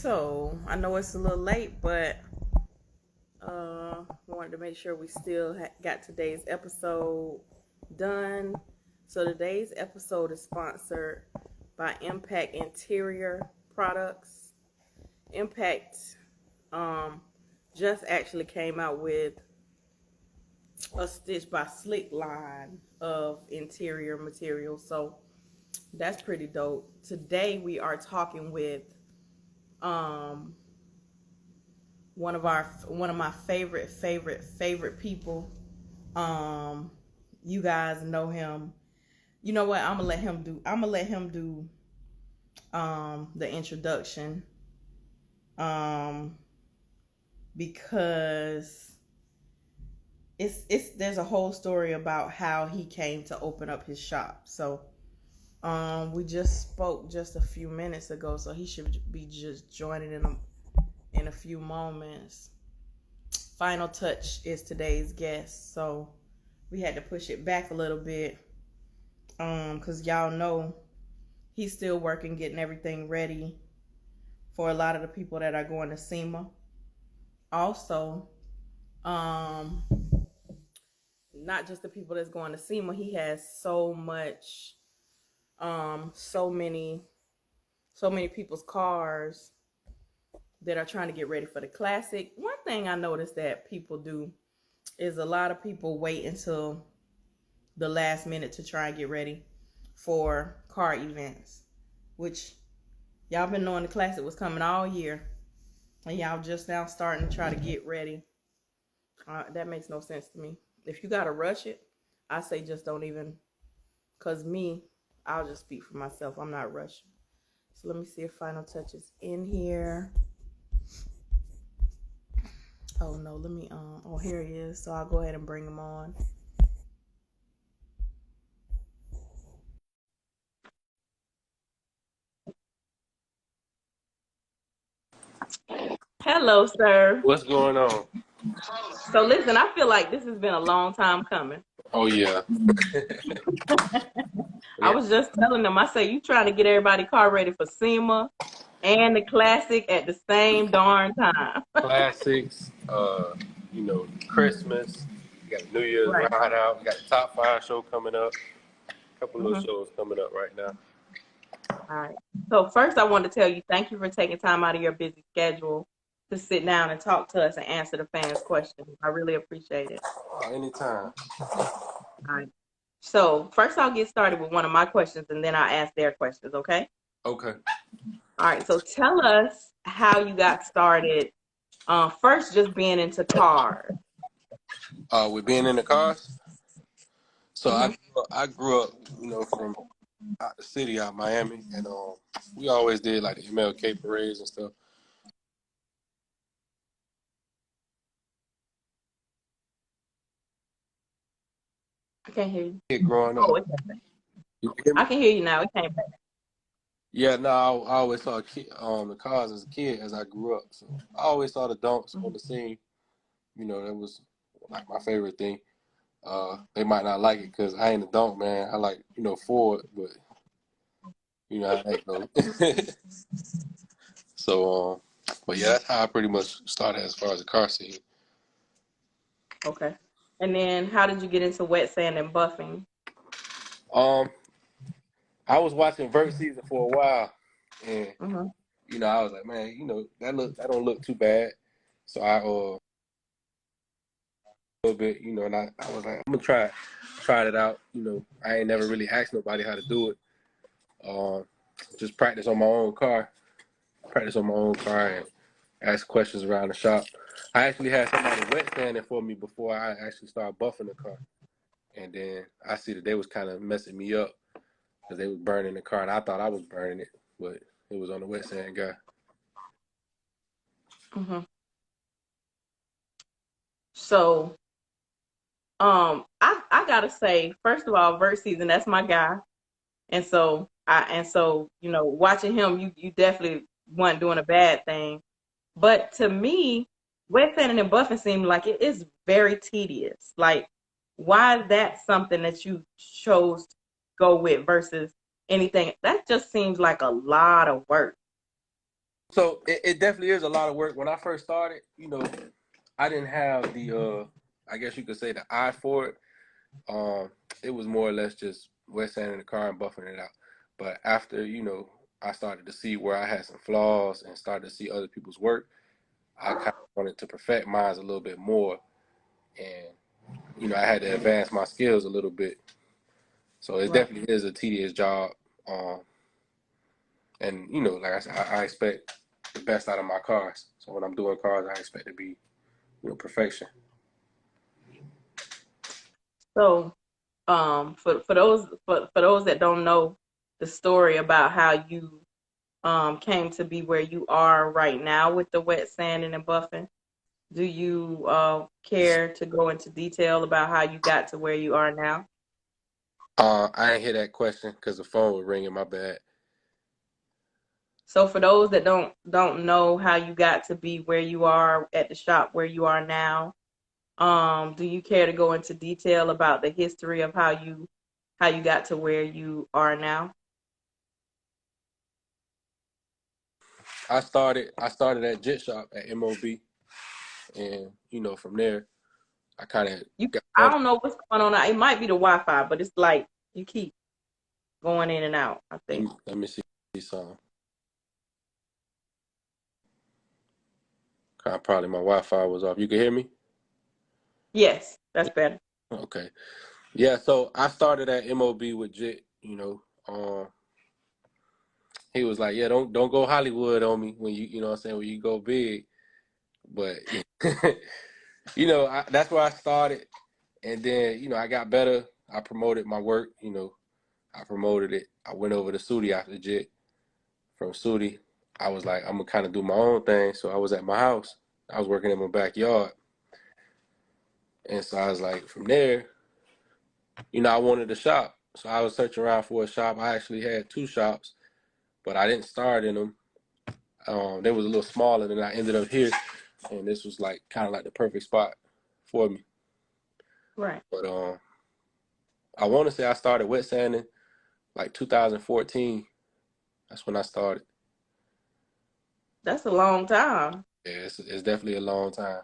So I know it's a little late, but wanted to make sure we still got today's episode done. So today's episode is sponsored by Impact Interior Products. Impact just actually came out with a Stitch by Slick line of interior materials. So that's pretty dope. Today we are talking with um one of my favorite people. Um, you guys know him. You know what? I'm gonna let him do the introduction. Um, because it's there's a whole story about how he came to open up his shop. So we just spoke just a few minutes ago, so he should be just joining in a few moments. Final Touch is today's guest, so we had to push it back a little bit, because y'all know he's still working, getting everything ready for a lot of the people that are going to SEMA. Also, um, not just the people that's going to SEMA, he has so much, so many, so many people's cars that are trying to get ready for the classic. One thing I noticed that people do is a lot of people wait until the last minute to try and get ready for car events, which y'all been knowing the classic was coming all year, and y'all just now starting to try to get ready. That makes no sense to me. If you gotta rush it, I say just don't even. Cause me, I'll just speak for myself. I'm not rushing. So let me see if Final Touch is in here. Oh no, let me oh, here he is. So I'll go ahead and bring him on. Hello, sir. What's going on? So listen, I feel like this has been a long time coming. Oh yeah, I yeah. was just telling them, I say you trying to get everybody car ready for SEMA and the classic at the same darn time. Classics. Christmas. We got New Year's Right. ride out. We got the top five show coming up. A couple little Hmm. shows coming up right now. All right. So first I want to tell you, thank you for taking time out of your busy schedule to sit down and talk to us and answer the fans' questions. I really appreciate it. Anytime. All right. So first I'll get started with one of my questions and then I'll ask their questions, okay? Okay. All right. So tell us how you got started. First, just being into cars. With being in the cars. So Hmm. I grew up, from out the city, out Miami, and we always did like the MLK parades and stuff. I can't hear you. Kid growing Oh, up. You hear I me? can hear you now. It came back. Yeah, no, I always saw the cars as a kid as I grew up. So I always saw the donks on the scene. That was like my favorite thing. They might not like it because I ain't a donk, man. I like, Ford, but you know how that goes. So, but yeah, that's how I pretty much started as far as the car scene. Okay. And then how did you get into wet sand and buffing? Um, I was watching Vert season for a while, and Hmm. I was like, man, that don't look too bad. So I a little bit, and I was like, I'm gonna tried it out. I ain't never really asked nobody how to do it. Uh, just practice on my own car, and ask questions around the shop. I actually had somebody wet sanding for me before I actually started buffing the car, and then I see that they was kind of messing me up because they was burning the car, and I thought I was burning it, but it was on the wet sand guy. Hmm. So, I gotta say, first of all, Vert season, that's my guy. And so watching him, you definitely weren't doing a bad thing. But to me, wet sanding and buffing seemed like it is very tedious. Like, why is that something that you chose to go with versus anything? That just seems like a lot of work. So it definitely is a lot of work. When I first started, I didn't have the I guess you could say the eye for it. It was more or less just wet sanding the car and buffing it out. But after, I started to see where I had some flaws and started to see other people's work, I kind of wanted to perfect mine a little bit more. And, I had to advance my skills a little bit. So it Right. definitely is a tedious job. Um, and, like I said, I expect the best out of my cars. So when I'm doing cars, I expect to be, perfection. So, for those that don't know the story about how you came to be where you are right now with the wet sanding and buffing, do you care to go into detail about how you got to where you are now? I didn't hear that question because the phone was ringing. My bad. So for those that don't know how you got to be where you are at the shop where you are now, do you care to go into detail about the history of how you got to where you are now? I started at Jet Shop at MOB, and from there I kind of got I better. don't know what's going on. It might be the Wi-Fi, but it's like you keep going in and out, I Let think. me let me see some. Probably my Wi-Fi was off. You can hear me? Yes, that's better. Okay. Yeah. So I started at MOB with Jet. He was like, "Yeah, don't go Hollywood on me when you know what I'm saying when you go big." But that's where I started, and then I got better. I promoted my work. I promoted it. I went over to Sudi after Jet. From Sudi, I was like, I'm gonna kind of do my own thing. So I was at my house. I was working in my backyard, and so I was like, from there, I wanted a shop. So I was searching around for a shop. I actually had two shops, but I didn't start in them. They was a little smaller, and I ended up here, and this was like kind of like the perfect spot for me. Right. But I want to say I started wet sanding like 2014. That's when I started. That's a long time. Yeah, it's definitely a long time.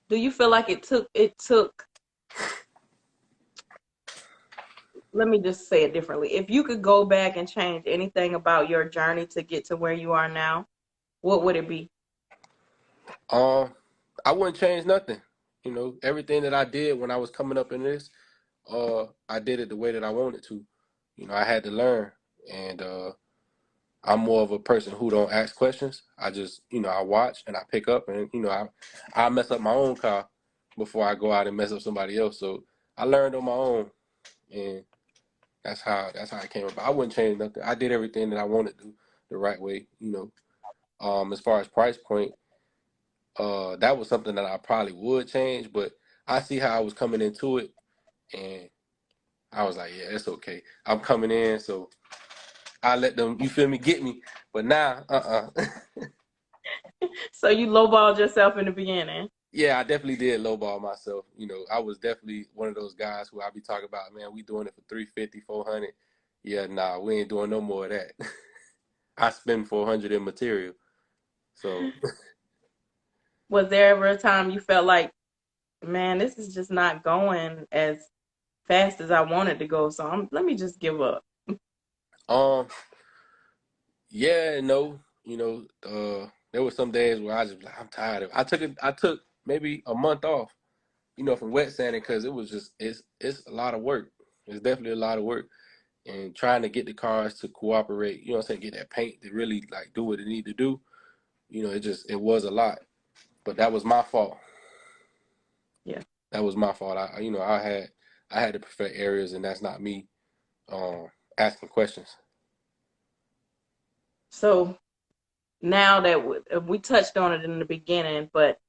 Do you feel like it took let me just say it differently. If you could go back and change anything about your journey to get to where you are now, what would it be? Um, I wouldn't change nothing. Everything that I did when I was coming up in this, I did it the way that I wanted to. I had to learn, and I'm more of a person who don't ask questions. I just, I watch and I pick up, and I mess up my own car before I go out and mess up somebody else. So I learned on my own, and that's how it came about. I wouldn't change nothing. I did everything that I wanted to do the right way. As far as price point, that was something that I probably would change, but I see how I was coming into it, and I was like, yeah, it's okay. I'm coming in, so I let them, you feel me, get me. But now, So you lowballed yourself in the beginning. yeah, I definitely did lowball myself. I was definitely one of those guys who I be talking about, man, we doing it for 350, 400. Yeah, nah, we ain't doing no more of that. I spend 400 in material. So, Was there ever a time you felt like, man, this is just not going as fast as I wanted to go, so let me just give up. um, yeah, and no, there were some days where I just like, I'm tired of it. I took maybe a month off, from wet sanding because it was just it's a lot of work. It's definitely a lot of work, and trying to get the cars to cooperate. You know what I'm saying? Get that paint to really like do what it need to do. It was a lot, but that was my fault. Yeah. That was my fault. I had to perfect areas, and that's not me asking questions. So now that we touched on it in the beginning, but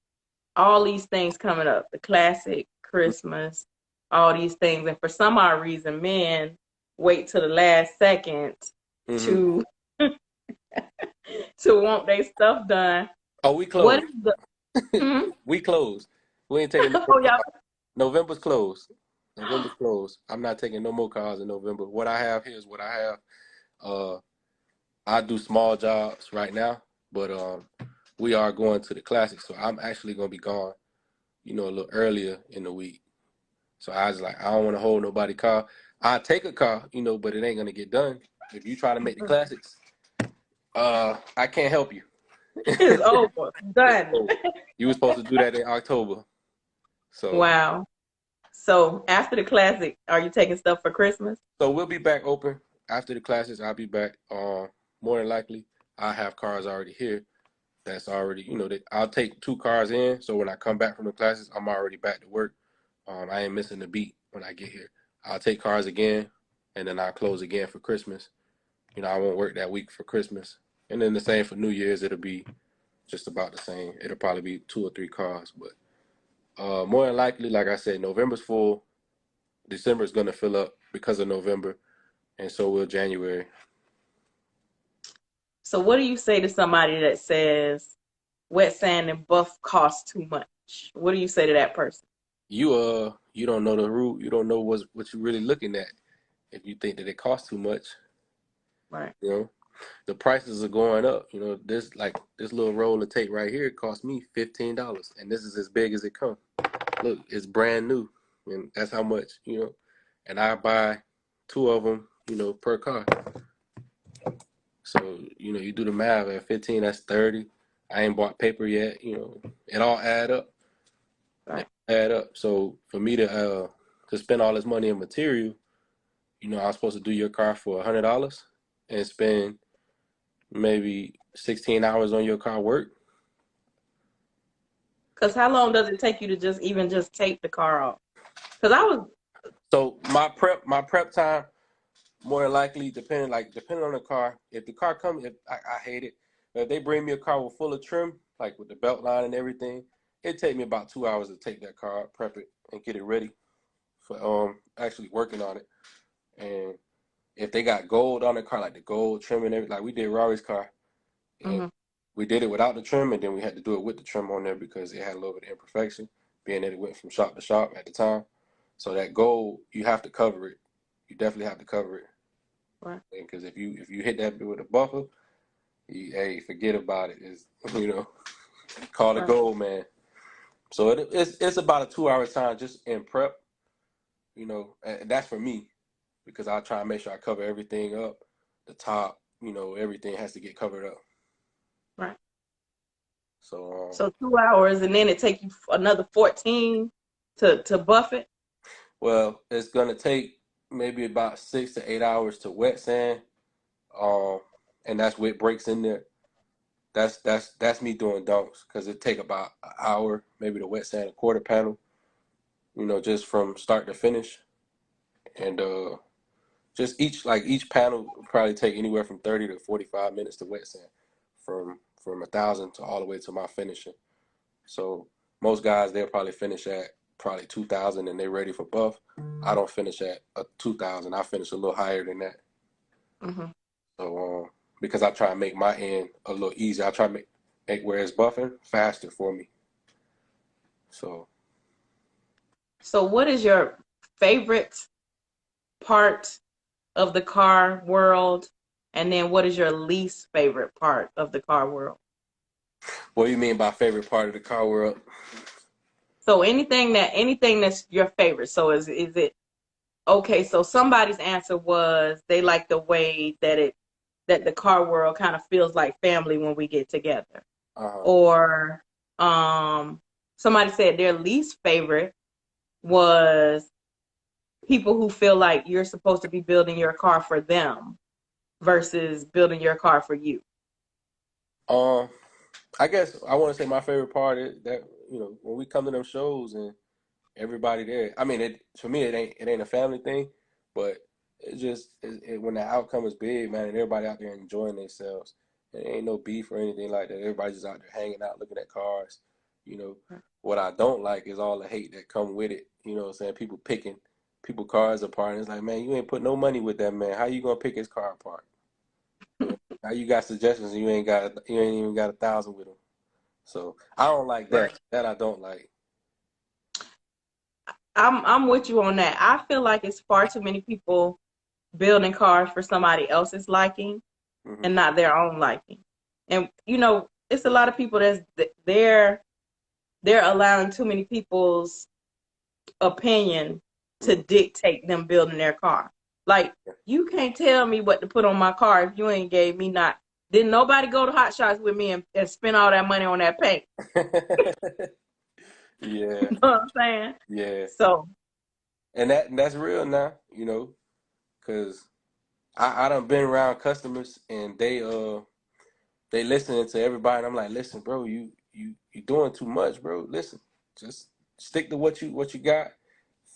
all these things coming up, the classic, Christmas, all these things, and for some odd reason, men wait till the last second Hmm. to to want their stuff done. Oh, we What closed. is the hmm? We closed. We ain't taking no more Oh yeah, cars. November's closed. November's closed. I'm not taking no more cars in November. What I have here is what I have. Uh, I do small jobs right now, but we are going to the classic, so I'm actually gonna be gone, a little earlier in the week. So I was like, I don't want to hold nobody car. I take a car, but it ain't gonna get done. If you try to make the classics, I can't help you. It's over. It's Done. over. You were supposed to do that in October, so Wow. So after the classic, are you taking stuff for Christmas? we'll be back open after the classes. I'll be back. More than likely, I have cars already here. That's already, that I'll take 2 cars in. So when I come back from the classes, I'm already back to work. I ain't missing the beat when I get here. I'll take cars again, and then I'll close again for Christmas. I won't work that week for Christmas, and then the same for New Year's. It'll be just about the same. It'll probably be 2 or 3 cars, but more than likely, like I said, November's full. December is gonna fill up because of November, and so will January. So what do you say to somebody that says wet sand and buff cost too much? What do you say to that person? You don't know the root. You don't know what you're really looking at. If you think that it costs too much, Right. you know the prices are going up. This little roll of tape right here cost me $15, and this is as big as it comes. Look, it's brand new, and that's how much. And I buy 2 of them, per car. So you do the math at 15, that's 30. I ain't bought paper yet. It all add up. Right. So for me to spend all this money in material, I was supposed to do your car for $100 and spend maybe 16 hours on your car work. Because how long does it take you to just tape the car off? Because I was So my prep time more than likely depending on the car. If the car comes, if I hate it, but if they bring me a car with full of trim, like with the belt line and everything, it take me about 2 hours to take that car, prep it, and get it ready for actually working on it. And if they got gold on the car, like the gold trim and everything, like we did Rory's car, and mm-hmm. we did it without the trim, and then we had to do it with the trim on there because it had a little bit of imperfection, being that it went from shop to shop at the time. So that gold, you have to cover it. You definitely have to cover it. Right. Because if you hit that with a buffer, hey, forget about it. It's call it Right. gold, man. So it's about a 2 hour time just in prep, and that's for me because I try and make sure I cover everything up. The top, everything has to get covered up. Right. So So 2 hours, and then it take you another 14 to buff it. well, it's gonna take maybe about 6 to 8 hours to wet sand, um, and that's with breaks in there. That's me doing dunks because it take about an hour, maybe to wet sand a quarter panel, just from start to finish, and just each panel will probably take anywhere from 30 to 45 minutes to wet sand, from 1,000 to all the way to my finishing. So most guys they'll probably finish at probably 2,000 and they're ready for buff. I don't finish at a 2,000. I finish a little higher than that. Mm-hmm. So because I try to make my end a little easier, I try to make where it's buffing faster for me. So So what is your favorite part of the car world, and then what is your least favorite part of the car world? what do you mean by favorite part of the car world? So anything that's your favorite. So is it okay? So somebody's answer was they like the way that the car world kind of feels like family when we get together. Uh-huh. Or somebody said their least favorite was people who feel like you're supposed to be building your car for them versus building your car for you. Um, I guess I want to say my favorite part is that when we come to them shows and everybody there. I mean, for me it ain't a family thing, but when the outcome is big, man, and everybody out there enjoying themselves. And there ain't no beef or anything like that. Everybody's just out there hanging out, looking at cars. You know, what I don't like is all the hate that come with it. You know what I'm saying? People picking people cars apart. And it's like, man, you ain't put no money with that man. How you gonna pick his car apart? Now you got suggestions and you ain't even got 1,000 with them. So I don't like Right. that. That I don't like. I'm with you on that. I feel like it's far too many people building cars for somebody else's liking. Mm-hmm. and not their own liking. And it's a lot of people they're allowing too many people's opinion to Mm-hmm. dictate them building their car. Like, you can't tell me what to put on my car if you ain't gave me not. Didn't nobody go to Hot Shots with me and spend all that money on that paint? Yeah, You know what I'm saying? yeah, So, and that's real now, because I done been around customers and they listening to everybody. And I'm like, listen, bro, you doing too much, bro. Listen, just stick to what you got,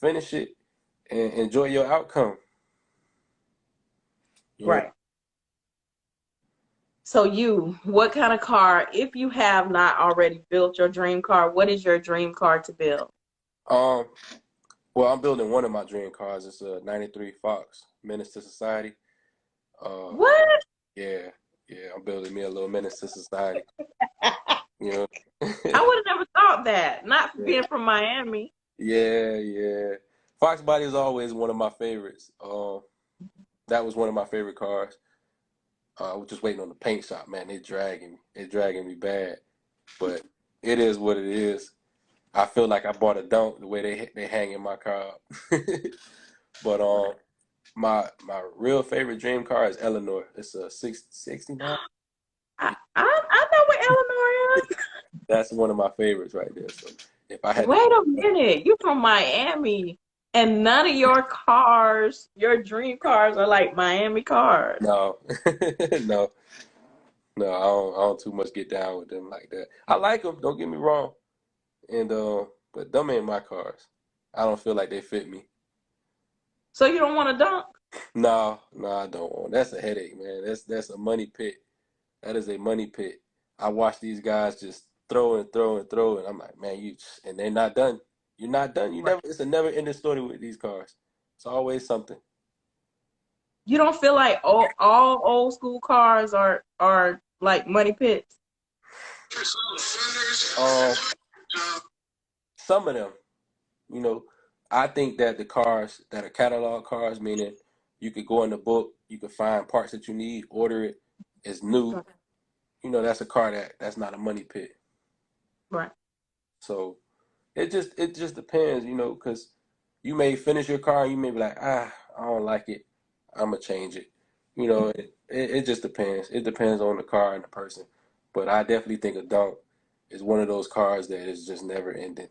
finish it, and enjoy your outcome. You know. right. So what kind of car, if you have not already built your dream car, what is your dream car to build? Um. Well, I'm building one of my dream cars. It's a '93 Fox Menace to Society. Uh. What? Yeah. Yeah. I'm building me a little Menace to Society. You know. I would have never thought that. Not for Yeah. being from Miami. Yeah. Yeah. Fox Body is always one of my favorites. That was one of my favorite cars. I was just waiting on the paint shop, man. They're dragging me. They're dragging me bad. But it is what it is. I feel like I bought a dunk the way they hang in my car up. But Right. my real favorite dream car is Eleanor. It's a 69. I know what Illinois is. That's one of my favorites right there. So if I had to Wait pick a minute. You from Miami, and none of your cars, your dream cars, are like Miami cars. no, no, no, I don't too much get down with them like that. I like them, don't get me wrong. And but them ain't my cars. I don't feel like they fit me. So you don't want to dunk? No, no, I don't want. That's a headache, man. That's a money pit. That is a money pit. I watch these guys just throw and throw and throw, and I'm like, man, and they're not done. You're not done. You Right. never. It's a never ending story with these cars. It's always something. You don't feel like all old school cars are like money pits? Um, some of them, you know, I think that the cars that are catalog cars, meaning you could go in the book, you could find parts that you need, order it, it's new. Right. That's a car that's not a money pit. Right. So it just depends, because you may finish your car and you may be like, I don't like it. I'm gonna change it. It just depends. It depends on the car and the person. But I definitely think a dunk is one of those cars that is just never ending.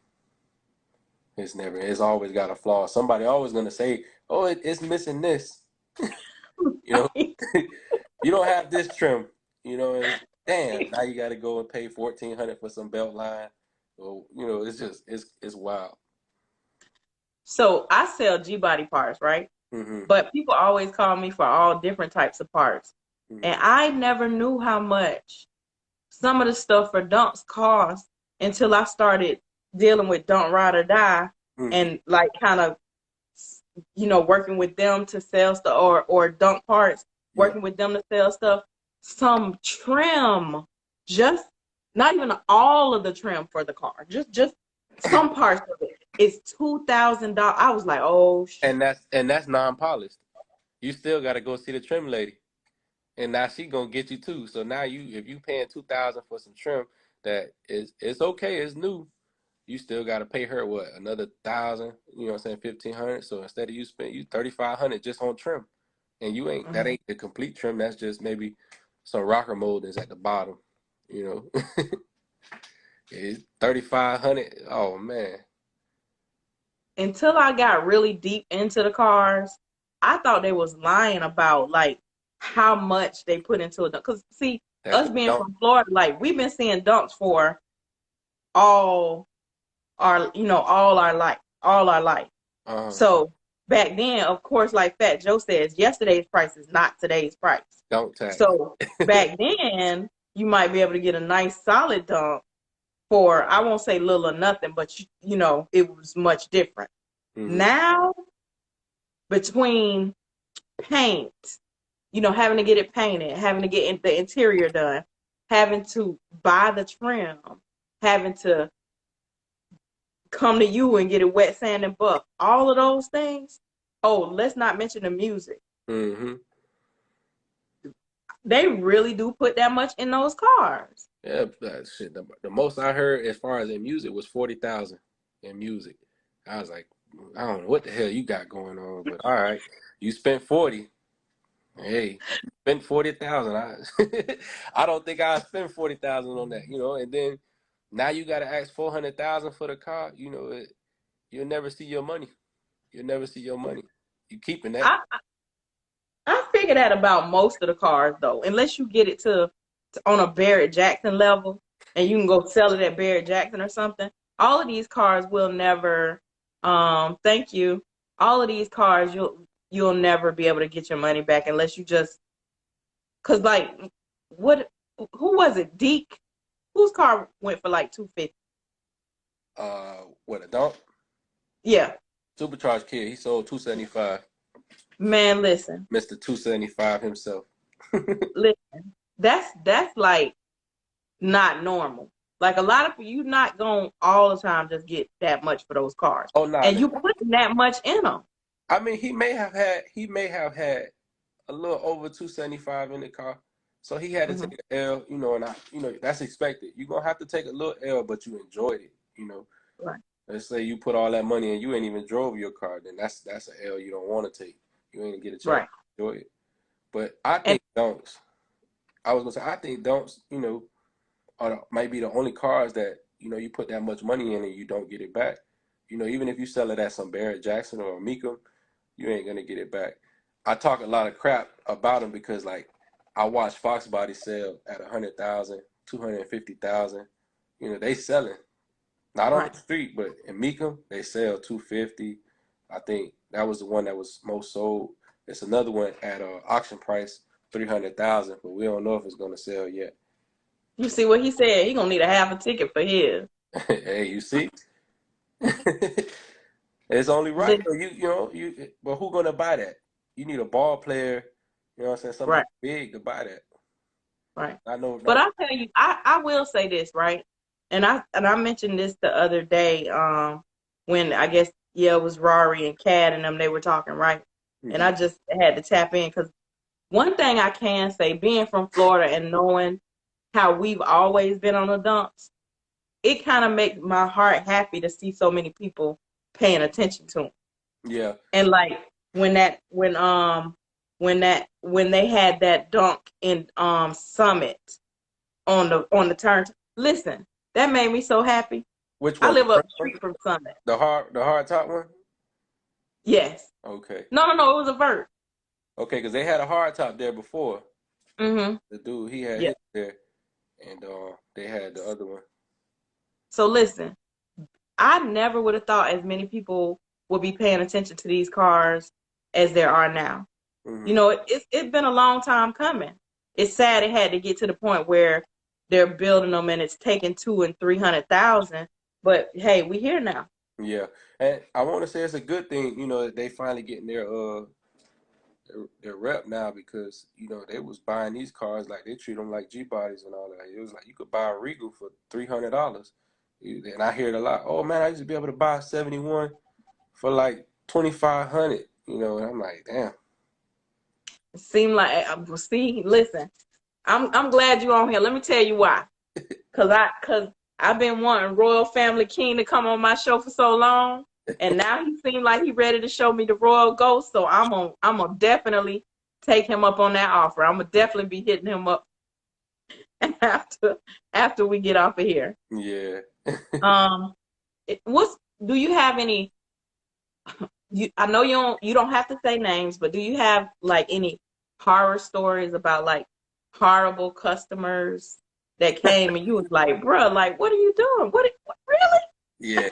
It's always got a flaw. Somebody always gonna say, oh, it's missing this. You know, you don't have this trim. And damn, now you got to go and pay 1,400 for some belt line. Well, it's wild. So I sell G body parts, right? Hmm. But people always call me for all different types of parts. Hmm. And I never knew how much some of the stuff for dunks cost until I started dealing with Don't Ride or Die Hmm. and like kind of working with them to sell stuff or dunk parts, Yeah. working with them to sell stuff. Some trim, just not even all of the trim for the car, just some parts of it. It's $2,000. I was like, oh And shoot. that's non-polished. You still got to go see the trim lady, and now she gonna get you too. So now if you paying 2,000 for some trim that it's okay, it's new. You still got to pay her what, another 1,000? You know what I'm saying, 1,500. So instead of you spend you 3,500 just on trim, and that Mhm. ain't the complete trim. That's just maybe some rocker moldings at the bottom. You know, it's 3,500. Oh man. Until I got really deep into the cars, I thought they was lying about like how much they put into it. Because see, That's us the being dump. from Florida, like we've been seeing dunks for all all our life. Uh, So back then, of course, like Fat Joe says, yesterday's price is not today's price. dump tax. So back then, you might be able to get a nice solid dunk for, I won't say little or nothing, but it was much different. Hmm. Now, between paint, having to get it painted, having to get the interior done, having to buy the trim, having to come to you and get it wet, sand, and buff, all of those things. Oh, let's not mention the music. Hmm. They really do put that much in those cars. Yeah, that shit. The most I heard as far as in music was 40,000 in music. I was like, I don't know what the hell you got going on, but all right, you spent 40. Hey, you spent 40,000. I don't think I spent 40,000 on that, you know. And then now you got to ask 400,000 for the car. You know, you'll never see your money. You'll never see your money. You keeping that? I I figure that about most of the cars though, unless you get it to on a Barrett Jackson level and you can go sell it at Barrett Jackson or something. All of these cars will never thank you. All of these cars you'll never be able to get your money back unless you just cause like what who was it? Deke? Whose car went for like 250? What a dump. Yeah. Supercharged kid. He sold 275. Man, listen. Mr. 275 himself. Listen. That's like not normal. Like a lot of you not going to all the time just get that much for those cars. Oh no, And you putting that much in them. I mean he may have had a little over 275 in the car. So he had to Hmm. take an L, you know, and that's expected. You're gonna have to take a little L, but you enjoyed it, you know. Right. Let's say you put all that money and you ain't even drove your car, then that's an L you don't want to take. You ain't get a chance Right. to enjoy it. But I And think don'ts. I was gonna say I think don'ts, you know, might be the only cars that you know you put that much money in and you don't get it back. You know, even if you sell it at some Barrett Jackson or Mecum, you ain't gonna get it back. I talk a lot of crap about them because like I watch Fox Body sell at 100,000, 250,000. You know, they selling not on right. the street, but in Mecum they sell 250. I think that was the one that was most sold. It's another one at auction price 300,000, but we don't know if it's gonna sell yet. You see what he said? He gonna need a half a ticket for his. Hey, you see, it's only right. Listen, You know but who gonna buy that? You need a ball player. You know what I'm saying? Somebody right, big to buy that. right. I know But not. I tell you, I will say this, right? And I mentioned this the other day, when I guess yeah, it was Rory and Cat and them they were talking, right? And Mhm. I just had to tap in because one thing I can say, being from Florida and knowing how we've always been on the dumps, it kind of makes my heart happy to see so many people paying attention to them. Yeah. And like when that when they had that dunk in Summit on the turn, listen, that made me so happy. Which I one? The live up first the one? street from Summit. The hard top one? Yes. Okay. No, it was a vert. Okay, because they had a hard top there before. Mm-hmm. The dude he had Yeah. his there, and they had the other one. So listen, I never would have thought as many people would be paying attention to these cars as there are now. You Hmm. know, it's been a long time coming. It's sad it had to get to the point where they're building them and it's taking 200,000 and 300,000. But hey, we here now. Yeah, and I want to say it's a good thing, you know, that they finally getting their rep now because you know they was buying these cars like they treat them like G bodies and all that. It was like you could buy a Regal for $300, and I hear it a lot. Oh man, I used to be able to buy a 71 for like 2,500. You know, and I'm like, damn. It seemed like see, listen, I'm glad you're on here. Let me tell you why. Cause I've been wanting Royal Family King to come on my show for so long, and now he seemed like he ready to show me the Royal Ghost. So I'm gonna definitely take him up on that offer. I'm gonna definitely be hitting him up after after we get off of here. Yeah. Um, what's do you have any? I know you don't have to say names, but do you have like any horror stories about like horrible customers that came and you was like, bruh, like what are you doing? What really? Yeah,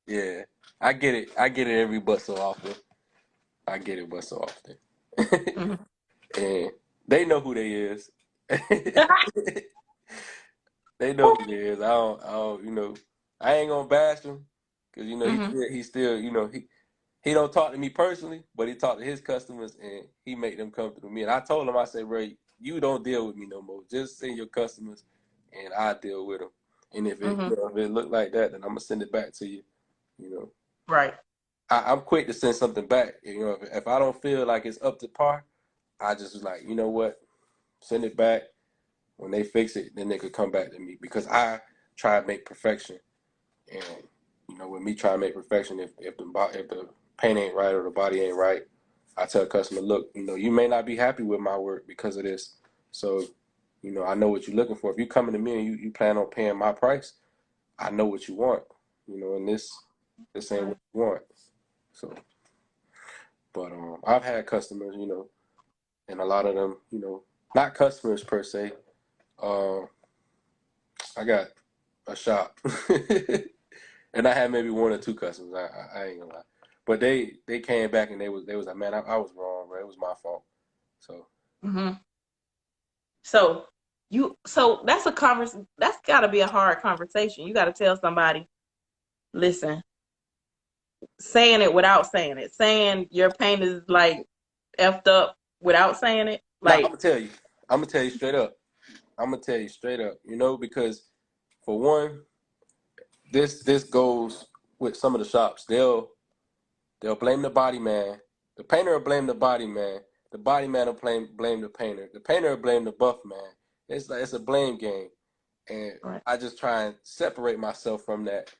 yeah. I get it. I get it every but so often. I get it but so often. Hmm. And they know who they is. They know who they is. I don't, you know, I ain't gonna bash him because you know Hmm. he still, you know, he don't talk to me personally, but he talk to his customers and he make them come through me. And I told him, I said, bro, you don't deal with me no more. Just send your customers and I deal with them. And if it, Hmm. you know, if it look like that, then I'm gonna send it back to you. You know, Right. I'm quick to send something back. You know, if I don't feel like it's up to par, I just was like, you know what? send it back. When they fix it, then they could come back to me because I try to make perfection. And with me trying to make perfection, if the paint ain't right or the body ain't right, I tell a customer, look, you may not be happy with my work because of this. So, I know what you're looking for. If you're coming to me and you plan on paying my price, I know what you want. And this ain't what you want. So, but I've had customers, and a lot of them, not customers per se. Uh, I got a shop, and I had maybe one or two customers. I ain't gonna lie, but they came back and they was like, man, I was wrong, bro. It was my fault. So Mm-hmm. So that's a conversation. That's got to be a hard conversation. You got to tell somebody, listen, saying it without saying it, saying your paint is like effed up without saying it, now like. I'm gonna tell you straight up. I'm gonna tell you straight up. Because for one, this goes with some of the shops. They'll blame the body man. The painter will blame the body man. The body man will blame the painter. The painter will blame the buff man. It's a blame game. And Right. I just try and separate myself from that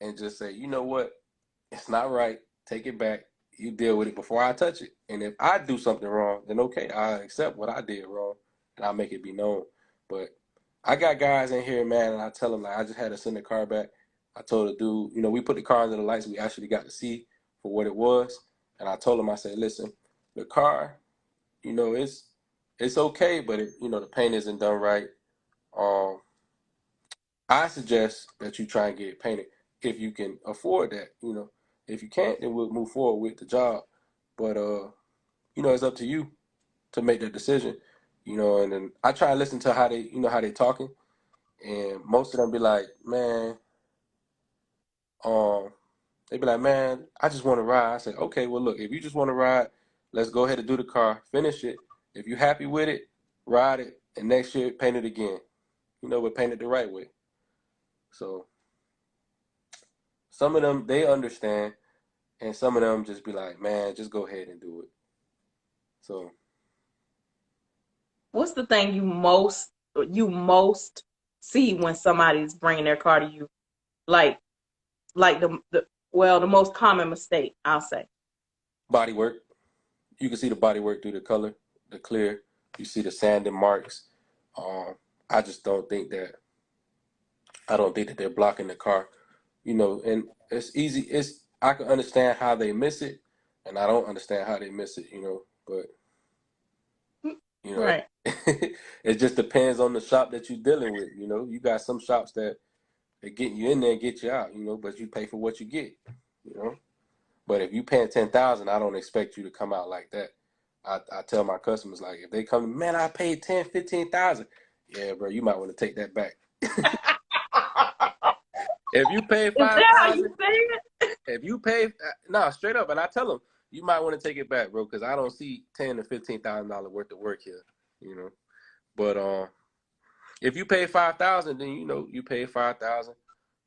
and just say, you know what? It's not right. Take it back. You deal with it before I touch it. And if I do something wrong, then okay, I accept what I did wrong and I'll make it be known. But I got guys in here, man, and I tell them, like, I just had to send the car back. I told the dude, we put the car under the lights. We actually got to see for what it was. And I told him, I said, listen, the car, it's okay, but the paint isn't done right. Um, I suggest that you try and get it painted if you can afford that. If you can't, then we'll move forward with the job. But it's up to you to make that decision. And then I try and listen to how they talking, and most of them be like, man, um, they be like, man, I just want to ride. I say, okay, well, look, if you just want to ride, let's go ahead and do the car, finish it. If you're happy with it, ride it, and next year paint it again. But paint it the right way. So some of them they understand, and some of them just be like, man, just go ahead and do it. So What's the thing you most see when somebody's bringing their car to you? Like the most common mistake, I'll say. body work, you can see the body work through the color, the clear. You see the sanding marks. Um, I just don't think that. I don't think that they're blocking the car. And it's easy. I can understand how they miss it, and I don't understand how they miss it. But you know, Right. it just depends on the shop that you're dealing with. You got some shops that they get you in there and get you out. But you pay for what you get. You know. But if you paying 10,000, I don't expect you to come out like that. I tell my customers, like, if they come, man, I paid 10, 15,000. Yeah, bro, you might want to take that back. If you pay Is five that how you thousand, say it? if you pay, no, straight up, and I tell them, you might want to take it back, bro, because I don't see $10,000 to $15,000 worth of work here. You know, but if you pay 5,000, then you pay 5,000,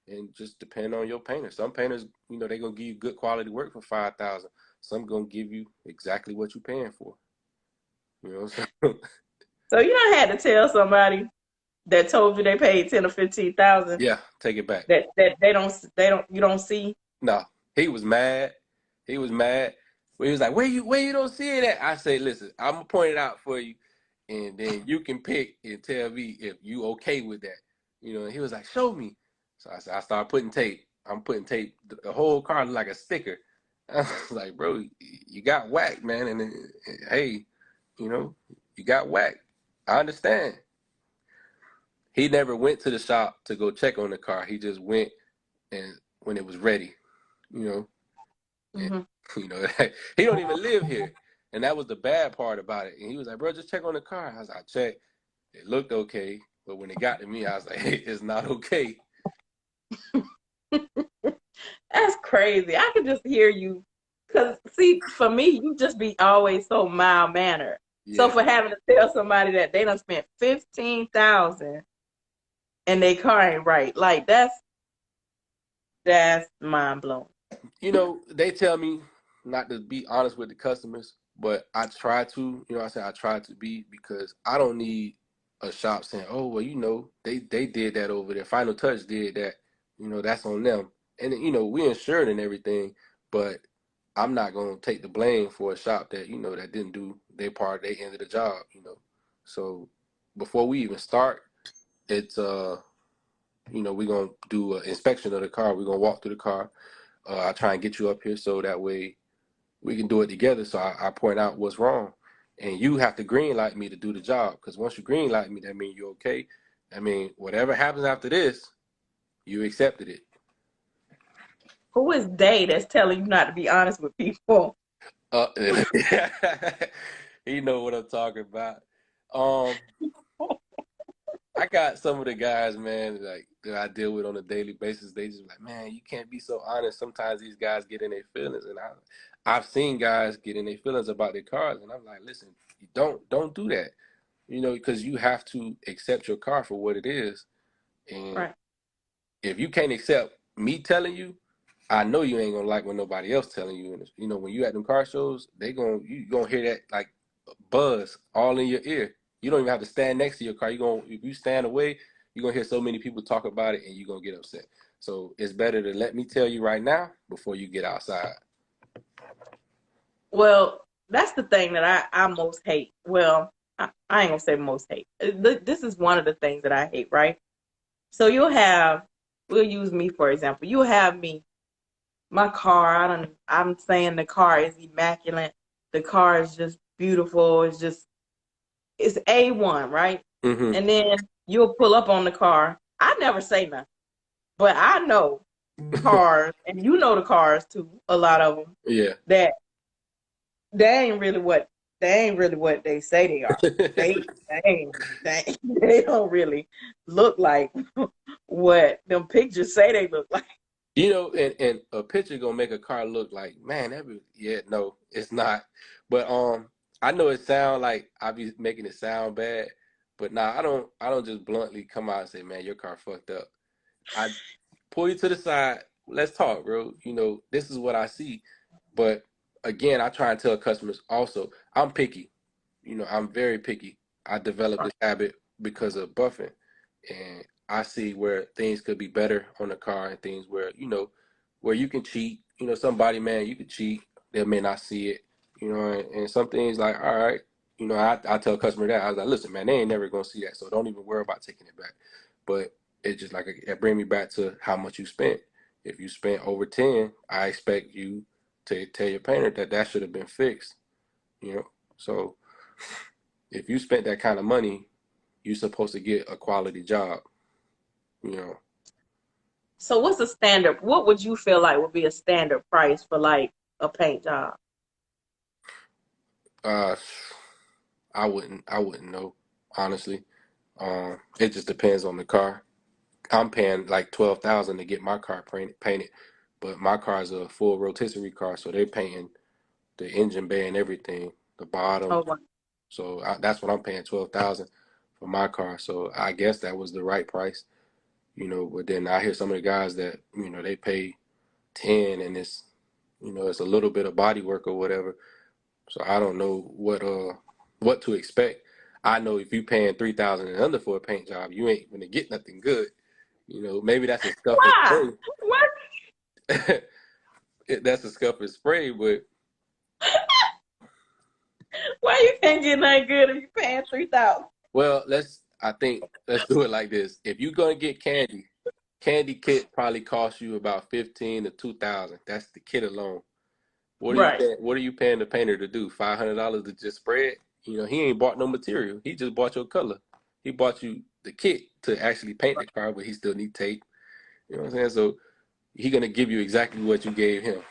and just depend on your painter. Some painters, they're gonna give you good quality work for 5,000. Some gonna give you exactly what you're paying for. So, So you don't had to tell somebody that told you they paid 10 or 15,000 yeah, take it back. that they don't you don't see. No, he was mad. He was mad. He was like, where you don't see it at? I say, listen, I'm gonna point it out for you, and then you can pick and tell me if you okay with that. And he was like, show me. So I said, I started putting tape. I'm putting tape. The whole car like a sticker. I was like, bro, you got whacked, man. And hey, you got whacked. I understand. He never went to the shop to go check on the car. He just went and when it was ready, you know. And, Hmm. he don't even live here. And that was the bad part about it. And he was like, bro, just check on the car. I was like, I checked. It looked okay. But when it got to me, I was like, hey, it's not okay. That's crazy. I could just hear you. Cause see, for me, you just be always so mild mannered. So Yeah. for having to tell somebody that they done spent 15,000 and their car ain't right, like that's mind blowing. They tell me not to be honest with the customers, but I try to, I say I try to be because I don't need a shop saying, oh, well, they did that over there. Final Touch did that. That's on them. And, we insured and everything, but I'm not going to take the blame for a shop that, that didn't do their part, they end of the job. So before we even start, it's, we're going to do an inspection of the car. We're going to walk through the car. I try and get you up here so that way we can do it together. So I point out what's wrong, and you have to green light me to do the job. Because once you green light me, that means you're okay. I mean, whatever happens after this, you accepted it. Who is they that's telling you not to be honest with people? Uh, you know what I'm talking about. Um, I got some of the guys, man, like that I deal with on a daily basis. They just like, man, you can't be so honest. Sometimes these guys get in their feelings, and I've seen guys get in their feelings about their cars, and I'm like, listen, you don't do that, because you have to accept your car for what it is, and Right. if you can't accept me telling you, I know you ain't gonna like what nobody else telling you. And when you at them car shows, you gonna hear that like buzz all in your ear. You don't even have to stand next to your car. If you stand away, you're gonna hear so many people talk about it, and you're gonna get upset. So it's better to let me tell you right now before you get outside. Well, that's the thing that I most hate. Well, I ain't gonna say most hate. This is one of the things that I hate, right? So we'll use me for example. You'll have me, my car, I'm saying the car is immaculate. The car is just beautiful. It's A1, right? Mm-hmm. And then you'll pull up on the car. I never say nothing, but I know cars, and you know the cars too, a lot of them, Yeah. that they ain't really what they say they are. They don't really look like what them pictures say they look like. And a picture gonna make a car look like, man, yeah, no, it's not. But I know it sound like I be making it sound bad, but nah, I don't just bluntly come out and say, man, your car fucked up. I pull you to the side, let's talk, bro. This is what I see. But again, I try and tell customers also, I'm picky. I'm very picky. I developed this habit because of buffing, and I see where things could be better on the car and things where you can cheat. Somebody, man, you could cheat. They may not see it. And some things like, all right, I tell a customer that I was like, listen, man, they ain't never gonna see that, so don't even worry about taking it back. But it just like it bring me back to how much you spent. If you spent over 10, I expect you to tell your painter that should have been fixed. So if you spent that kind of money, you're supposed to get a quality job. You know, So what's the standard? What would you feel like would be a standard price for like a paint job? uh, I wouldn't know honestly. It just depends on the car. I'm paying like 12,000 to get my car painted, but my car is a full rotisserie car, so they're painting the engine bay and everything, the bottom. Oh, wow. So that's what I'm paying 12,000 for my car. So I guess that was the right price. But then I hear some of the guys that they pay 10 and it's a little bit of body work or whatever. So I don't know what to expect. I know if you paying 3,000 and under for a paint job, you ain't gonna get nothing good. Maybe that's a scuff and Why? What? spray. That's a scuff and spray, but Why you can't get nothing good if you paying 3,000? well, let's do it like this. If you're gonna get candy kit probably costs you about 15 to 2,000. That's the kit alone. Right. What are you paying the painter to do? $500 to just spray it? He ain't bought no material. He just bought your color. He bought you the kit to actually paint the car, but he still need tape. You know what I'm saying? So he gonna give you exactly what you gave him.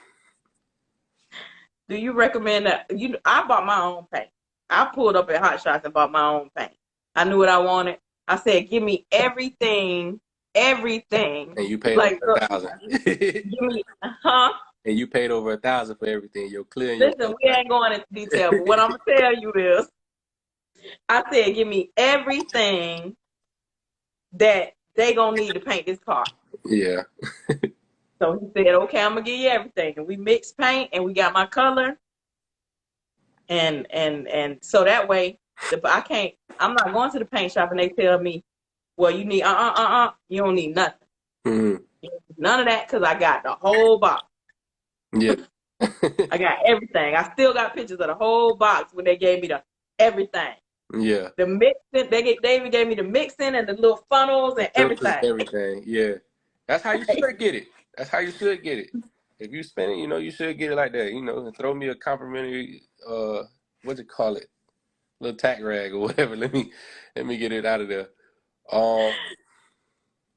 Do you recommend that? I bought my own paint. I pulled up at Hot Shots and bought my own paint. I knew what I wanted. I said, "Give me everything, everything." And you paid over Like, 1,000. give me, huh? And you paid over 1,000 for everything. Your clear and your Listen, color we right. ain't going into detail, but what I'm gonna tell you is, I said, "Give me everything that they gonna need to paint this car." Yeah. So he said, "Okay, I'm gonna give you everything." And we mixed paint, and we got my color, and so that way, I'm not going to the paint shop and they tell me, well, you need you don't need nothing. Mm-hmm. None of that because I got the whole box. Yeah. I got everything. I still got pictures of the whole box when they gave me the everything. Yeah. The mixing, David gave me the mixing and the little funnels The and filters, everything. everything. Yeah. That's how you should get it. That's how you should get it. If you spend it, you should get it like that. And throw me a complimentary what you call it? Little tack rag or whatever. Let me get it out of there. Um,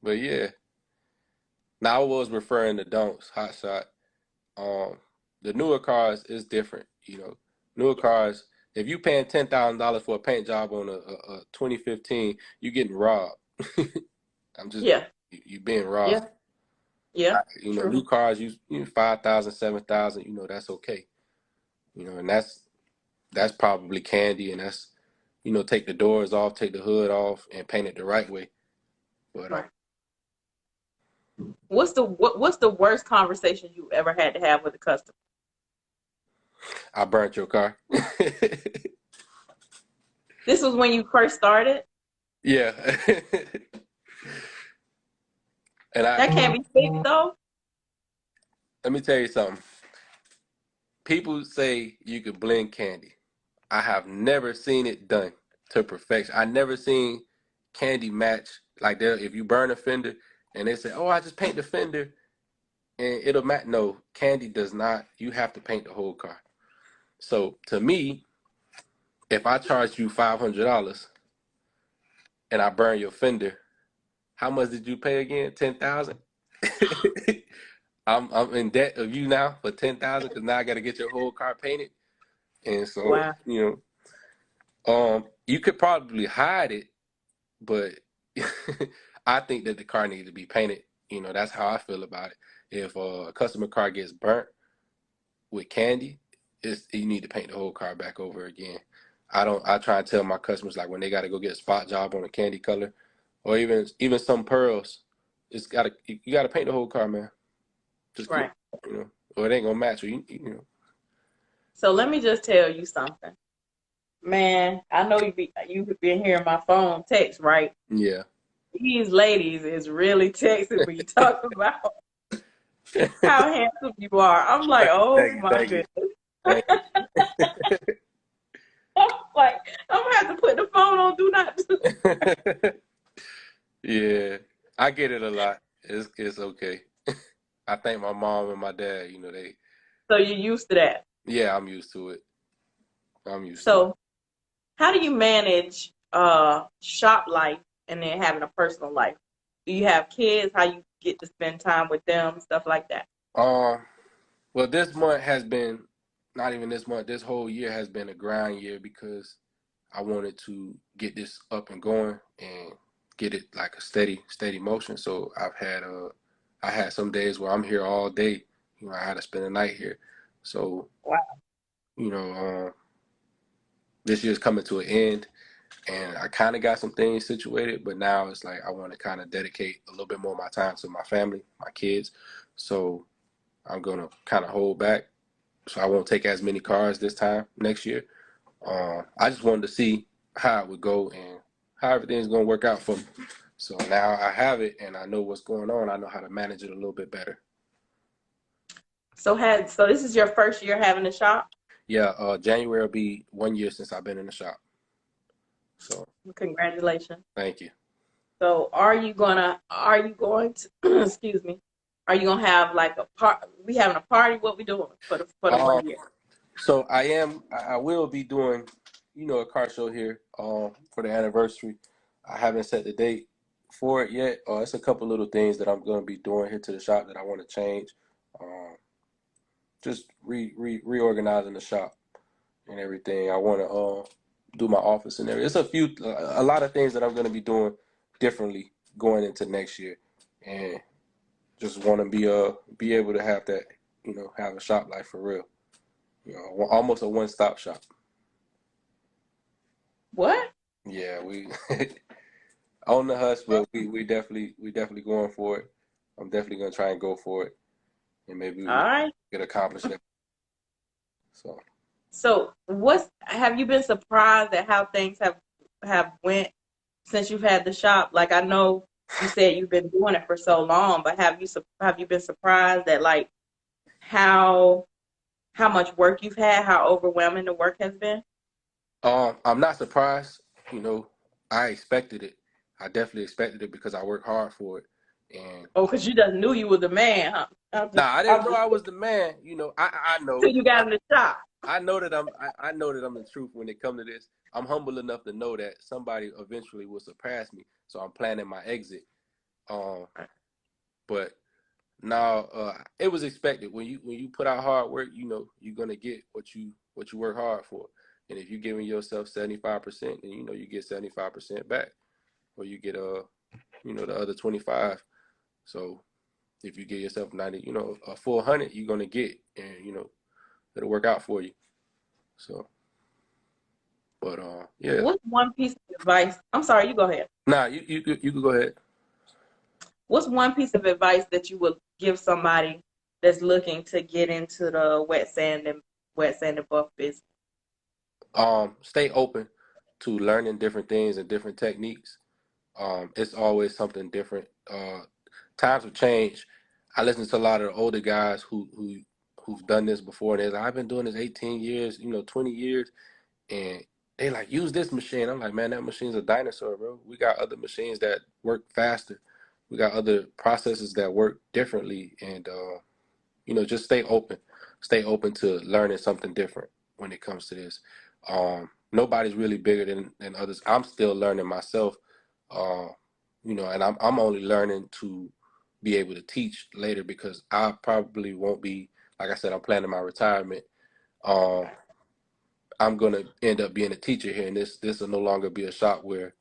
but yeah. Now I was referring to don'ts, hot shot. Um, the newer cars is different. Newer cars. If you paying $10,000 for a paint job on a 2015, you getting robbed. I'm just Yeah, you being robbed. yeah, yeah. New True. cars, you 5,000, 7,000. That's okay. And that's probably candy, and that's take the doors off, take the hood off, and paint it the right way. But Right. What's the worst conversation you ever had to have with a customer? I burnt your car. This was when you first started. Yeah. And That can't be fixed though. let me tell you something. People say you could blend candy. I have never seen it done to perfection. I never seen candy match like that. If you burn a fender and they say, "Oh, I just paint the fender and it'll match." No, candy does not. You have to paint the whole car. So to me, if I charge you $500 and I burn your fender, how much did you pay again? 10,000. I'm in debt of you now for 10,000 because now I got to get your whole car painted. And so Wow. you could probably hide it, but I think that the car needs to be painted. That's how I feel about it. If a customer car gets burnt with candy, you need to paint the whole car back over again. I try and tell my customers like when they got to go get a spot job on a candy color, or even some pearls, you gotta paint the whole car, man. Just keep Right. or it ain't gonna match. So let me just tell you something, man. I know you've been hearing my phone text, right? Yeah. These ladies is really texting me talking about how handsome you are. I'm like, oh Thank you, my thank you, goodness. thank I'm like, I'm gonna have to put the phone on do not. you. Yeah, I get it a lot. It's okay. I thank my mom and my dad. So you're used to that. Yeah, I'm used to it. I'm used to it. So how do you manage shop life and then having a personal life? Do you have kids? How you get to spend time with them, stuff like that? Um, well, this month has been not even this month. This whole year has been a grind year because I wanted to get this up and going and get it like a steady motion. So I had some days where I'm here all day. I had to spend the night here. So Wow. you know, this year's coming to an end, and I kind of got some things situated, but now it's like I want to kind of dedicate a little bit more of my time to my family, my kids. So I'm gonna kind of hold back. So I won't take as many cars this time next year. I just wanted to see how it would go and how everything's gonna work out for me. So now I have it and I know what's going on. I know how to manage it a little bit better. So this is your first year having a shop? Yeah, January will be 1 year since I've been in the shop. So Congratulations. thank you. So are you going to excuse me? Are you gonna have like a part we having a party? What we doing for the Um, 1 year? so I will be doing, a car show here for the anniversary. I haven't set the date for it yet. It's a couple little things that I'm going to be doing here to the shop that I want to change. Um, just reorganizing the shop and everything. I want to do my office and everything. It's a lot of things that I'm going to be doing differently going into next year, and just want to be able to have that, have a shop life for real. Almost a one-stop shop. What? Yeah, we on the hush, but we definitely going for it. I'm definitely gonna try and go for it, and maybe All we right. can accomplish that. So So have you been surprised at how things have went since you've had the shop? Like I know you said you've been doing it for so long, but have you been surprised at like how how much work you've had, how overwhelming the work has been? I'm not surprised. You know, I expected it. I definitely expected it because I worked hard for it. And Oh, because you just knew you was a man, huh? nah, I I'm didn't know just I was the man. You know, I till know. you got in the shop. I know that I know that I'm the truth when it comes to this. I'm humble enough to know that somebody eventually will surpass me. So I'm planning my exit. Um, but now it was expected when you put out hard work, you know you're gonna get what you work hard for. And if you're giving yourself 75%, then you know you get 75% back, or you get you know the other 25. So if you give yourself 90, you know a full 100, you're gonna get, and you know it'll work out for you. So, but yeah. What's one piece of advice? I'm sorry, you go ahead. Nah, you can go ahead. What's one piece of advice that you would give somebody that's looking to get into the wet sand and buff business? Stay open to learning different things and different techniques. It's always something different. Times have changed. I listen to a lot of the older guys who've done this before. And they're like, I've been doing this 18 years, you know, 20 years, and they like use this machine. I'm like, man, that machine's a dinosaur, bro. We got other machines that work faster. We got other processes that work differently, and you know, just stay open to learning something different when it comes to this. Nobody's really bigger than others. I'm still learning myself, uh, you know, and I'm only learning to be able to teach later because I probably won't be, like I said, I'm planning my retirement. Um, I'm gonna end up being a teacher here, and this will no longer be a shop where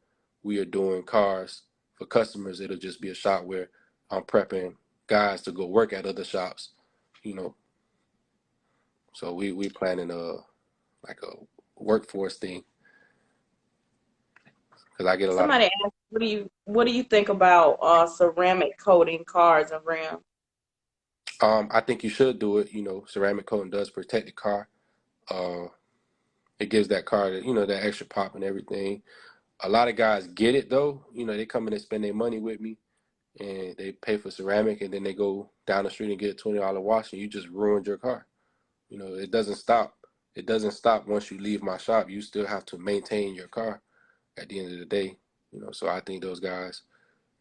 we are doing cars for customers. It'll just be a shop where I'm prepping guys to go work at other shops, you know. So we planning like a workforce thing because I get a lot of. Somebody asked, what do you think about ceramic coating cars and rims? I think you should do it. You know, ceramic coating does protect the car. Uh, it gives that car that you know that extra pop and everything. A lot of guys get it though. You know, they come in and spend their money with me, and they pay for ceramic, and then they go down the street and get a $20 wash, and you just ruined your car. You know, it doesn't stop. It doesn't stop once you leave my shop. You still have to maintain your car at the end of the day. You know, so I think those guys,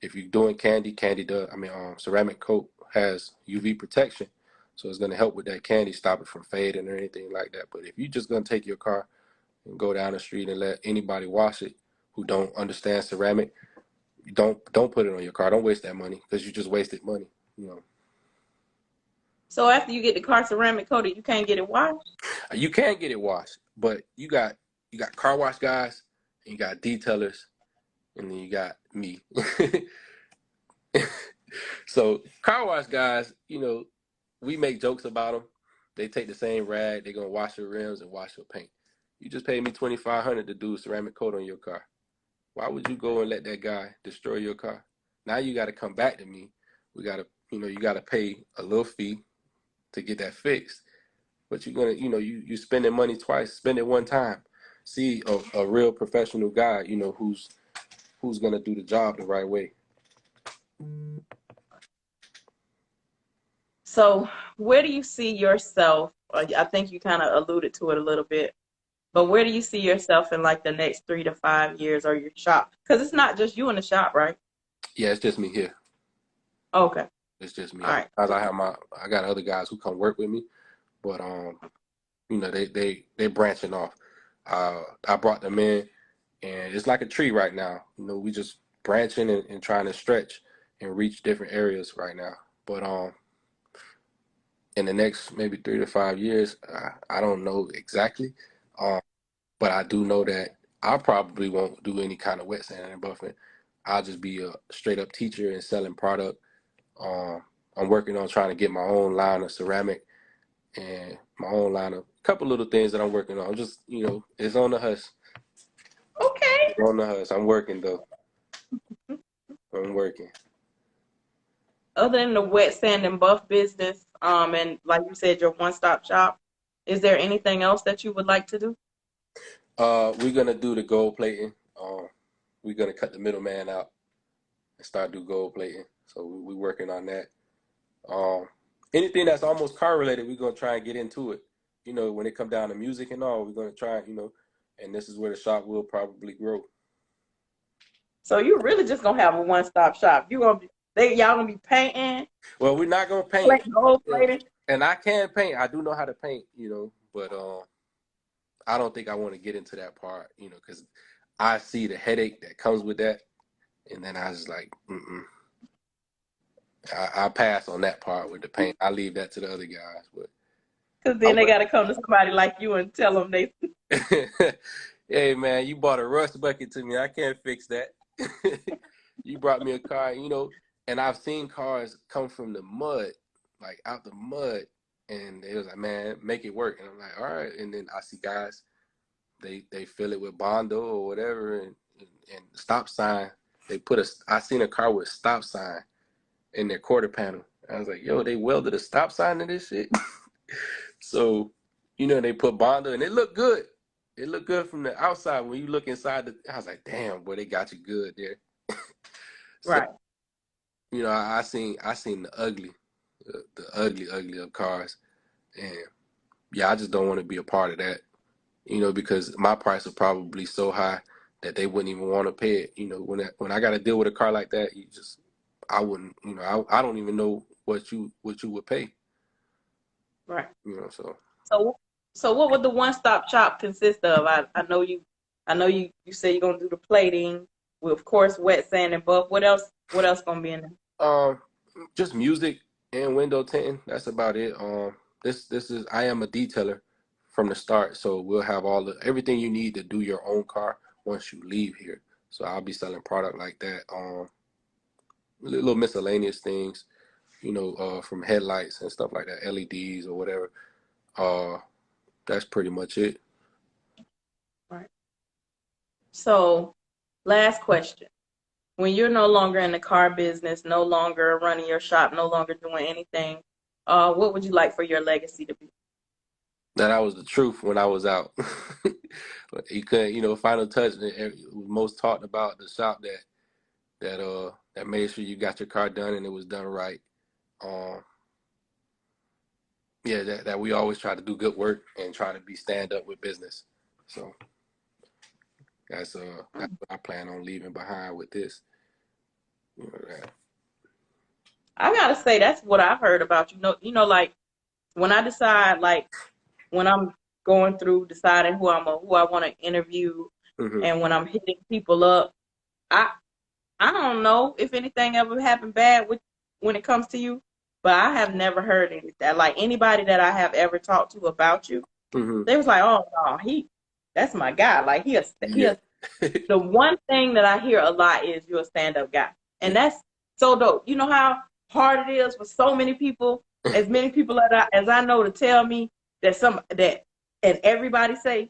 if you're doing candy does. I mean, ceramic coat has UV protection, so it's gonna help with that candy, stop it from fading or anything like that. But if you're just gonna take your car and go down the street and let anybody wash it who don't understand ceramic, don't put it on your car. Don't waste that money because you just wasted money. You know, So after you get the car ceramic coated, you can't get it washed? you can get it washed, but you got car wash guys, and you got detailers, and then you got me. So car wash guys, you know, we make jokes about them. They take the same rag, they're gonna wash your rims and wash your paint. You just paid me 2,500 to do a ceramic coat on your car. Why would you go and let that guy destroy your car? Now you got to come back to me. We got to, you know, you got to pay a little fee to get that fixed. But you're gonna, you know, you spending money twice. Spend it one time. See a real professional guy, you know, who's gonna do the job the right way. So where do you see yourself? I think you kind of alluded to it a little bit, but where do you see yourself in like the next 3 to 5 years or your shop? Because it's not just you in the shop, right? Yeah, it's just me here. Okay. It's just me. All right. I got other guys who come work with me, but you know, they branching off. I brought them in, and it's like a tree right now. You know, we just branching and trying to stretch and reach different areas right now. But in the next maybe 3 to 5 years, I don't know exactly. Um, but I do know that I probably won't do any kind of wet sanding and buffing. I'll just be a straight up teacher and selling product. Um, I'm working on trying to get my own line of ceramic and my own line of a couple little things that I'm working on. Just, you know, it's on the hush. Okay. It's on the hush. I'm working though. I'm working. Other than the wet sand and buff business, and like you said, your one-stop shop, Is there anything else that you would like to do? We're gonna do the gold plating. We're gonna cut the middleman out and start do gold plating. So we're working on that. Um, Anything that's almost car related, we're gonna try and get into it. You know, when it come down to music and all, we're gonna try, and this is where the shop will probably grow. So you really just gonna have a one-stop shop. You gonna be y'all gonna be painting, Well, we're not gonna paint, gold you know, plating. and I can paint. I do know how to paint, but I don't think I want to get into that part, because I see the headache that comes with that, and then I was like, I pass on that part with the paint. I leave that to the other guys, but Because I then they gotta come to somebody like you and tell them they. hey man, you bought a rust bucket to me. I can't fix that. You brought me a car, and I've seen cars come from the mud, like out the mud, and it was like, man, make it work. And I'm like, all right. And then I see guys, they fill it with Bondo or whatever, and stop sign. I seen a car with stop sign in their quarter panel. I was like, yo, they welded a stop sign in this shit. So, they put Bondo, and it looked good. It looked good from the outside. When you look inside, I was like, damn, boy, they got you good there. So, Right. I seen the ugly of cars, and yeah, I just don't want to be a part of that. Because my price is probably so high that they wouldn't even want to pay it. When I got to deal with a car like that, I wouldn't. I don't even know what you would pay. Right. So. So, so what would the one-stop shop consist of? I know you say you're gonna do the plating with, of course, wet sand and buff. What else? What else gonna be in there? Um, just music and window tinting. That's about it. This is I am a detailer from the start, so we'll have everything you need to do your own car once you leave here. So I'll be selling product like that. Little miscellaneous things, from headlights and stuff like that, LEDs or whatever. Uh, that's pretty much it. Right. So, last question. When you're no longer in the car business, no longer running your shop, no longer doing anything, what would you like for your legacy to be? That I was the truth when I was out. You couldn't, final touch. It was most talked about the shop that made sure you got your car done and it was done right. Um, yeah, that we always try to do good work and try to be stand up with business. So that's what I plan on leaving behind with this. That. I gotta say that's what I've heard about you. Like when I decide, like when I'm going through deciding who I want to interview, Mm-hmm. and when I'm hitting people up, I I don't know if anything ever happened bad when it comes to you, but I have never heard anything. Like anybody that I have ever talked to about you, Mm-hmm. they was like, "Oh no, that's my guy. Like he Yeah. a the one thing that I hear a lot is you're a stand-up guy. Yeah. And that's so dope. You know how hard it is for so many people, as many people as I know to tell me and everybody say,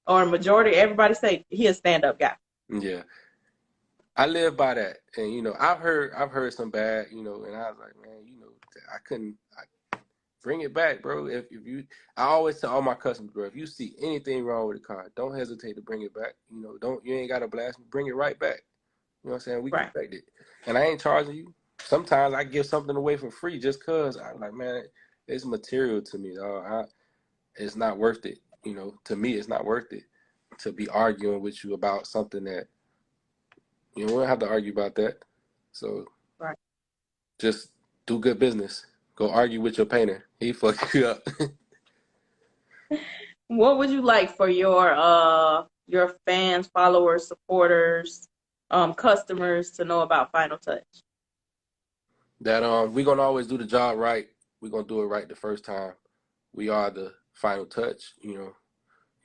or a majority everybody say he a stand-up guy. Yeah. I live by that, and I've heard some bad, and I was like, man, I couldn't. Bring it back, bro. If you, I always tell all my customers, bro, if you see anything wrong with the car, don't hesitate to bring it back. You ain't got to blast me. Bring it right back. You know what I'm saying? We can Right. fix it. And I ain't charging you. Sometimes I give something away for free just cause I'm like, man, it's material to me. It's not worth it. To me, it's not worth it to be arguing with you about something that we don't have to argue about that. So Right. just do good business. Go argue with your painter. He fuck you up. What would you like for your fans, followers, supporters, customers to know about Final Touch? That we're gonna always do the job right. We're gonna do it right the first time. We are the final touch. You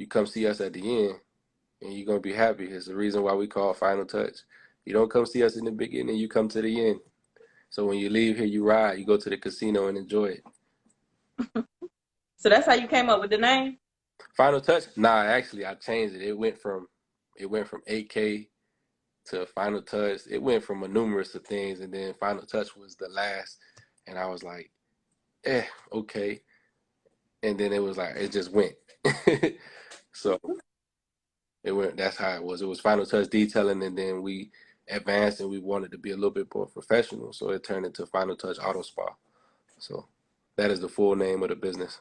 come see us at the end, and you're gonna be happy. It's the reason why we call final touch. You don't come see us in the beginning. You come to the end. So when you leave here, you ride. You go to the casino and enjoy it. So that's how you came up with the name? Final touch? Nah, actually, I changed it. It went from 8K to final touch. It went from a numerous of things, and then final touch was the last. And I was like, okay. and then it was like it just went. So it went. That's how it was. It was Final Touch Detailing, and then we advanced and we wanted to be a little bit more professional, so it turned into Final Touch Auto Spa. So that is the full name of the business.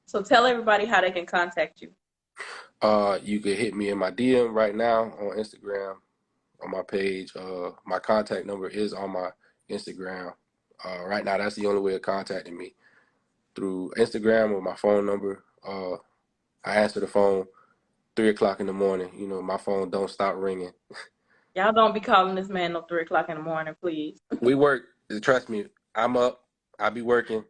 So tell everybody how they can contact you. You can hit me in my DM right now on Instagram on my page. My contact number is on my Instagram. Right now, that's the only way of contacting me through Instagram or my phone number. I answer the phone 3 o'clock in the morning. You know, my phone don't stop ringing. Y'all don't be calling this man no 3 o'clock in the morning, please. We work. Trust me, I'm up. I be working.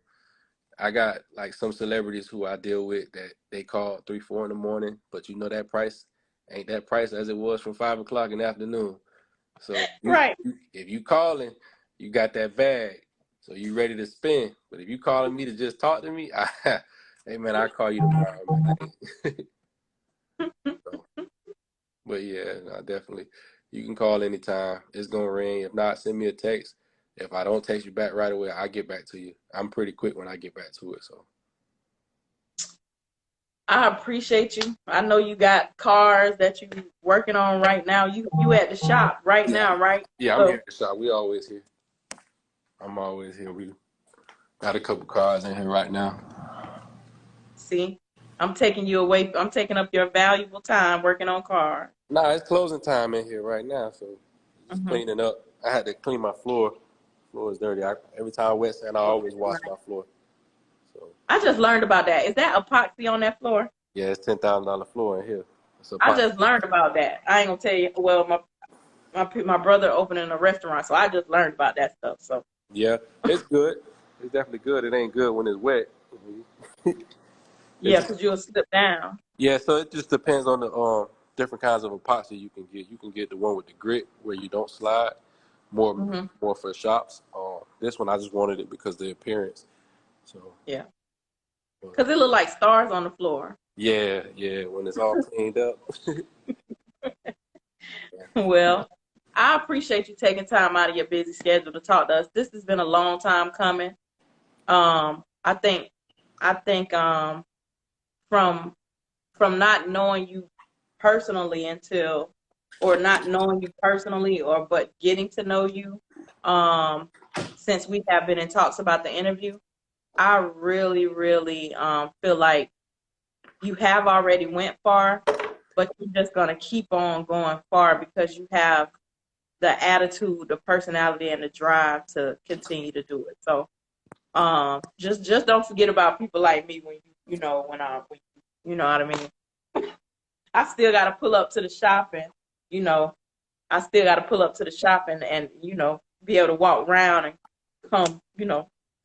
I got like some celebrities who I deal with that they call 3, 4 in the morning, but you know that price ain't that price as it was from 5 o'clock in the afternoon. So Right. if you calling, you got that bag, so you ready to spend. But if you calling me to just talk to me, hey man, I call you tomorrow, man. So, but yeah, no, definitely, you can call anytime. It's gonna ring. If not, send me a text. If I don't text you back right away, I get back to you. I'm pretty quick when I get back to it. So I appreciate you. I know you got cars that you working on right now. You at the shop right yeah, now, right? yeah, I'm here So at the shop. We always here. I'm always here. We got a couple cars in here right now. see, I'm taking you away. I'm taking up your valuable time working on cars. Nah, it's closing time in here right now, so just Hmm. cleaning up. I had to clean my floor. Floor is dirty. Every time I wet sand, I always wash my floor. So I just learned about that. Is that epoxy on that floor? yeah, it's $10,000 floor in here. It's a I pot. just learned about that. I ain't gonna tell you. Well, my brother opening a restaurant, so I just learned about that stuff. So Yeah, it's good. It's definitely good. It ain't good when it's wet. yeah, It's because you'll slip down. yeah. So it just depends on the different kinds of epoxy you can get. You can get the one with the grit where you don't slide. More Hmm. more for shops. This one I just wanted it because of the appearance. So. Yeah, But, because it look like stars on the floor. yeah, yeah. When it's all cleaned up. Well, I appreciate you taking time out of your busy schedule to talk to us. This has been a long time coming. I think from not knowing you personally until, or not knowing you personally, or but getting to know you, um, since we have been in talks about the interview, I really, really feel like you have already went far, but you're just gonna keep on going far because you have the attitude, the personality, and the drive to continue to do it. So, just don't forget about people like me when you know what I mean. I still got to pull up to the shop, and you know, I still got to pull up to the shop and be able to walk around and come,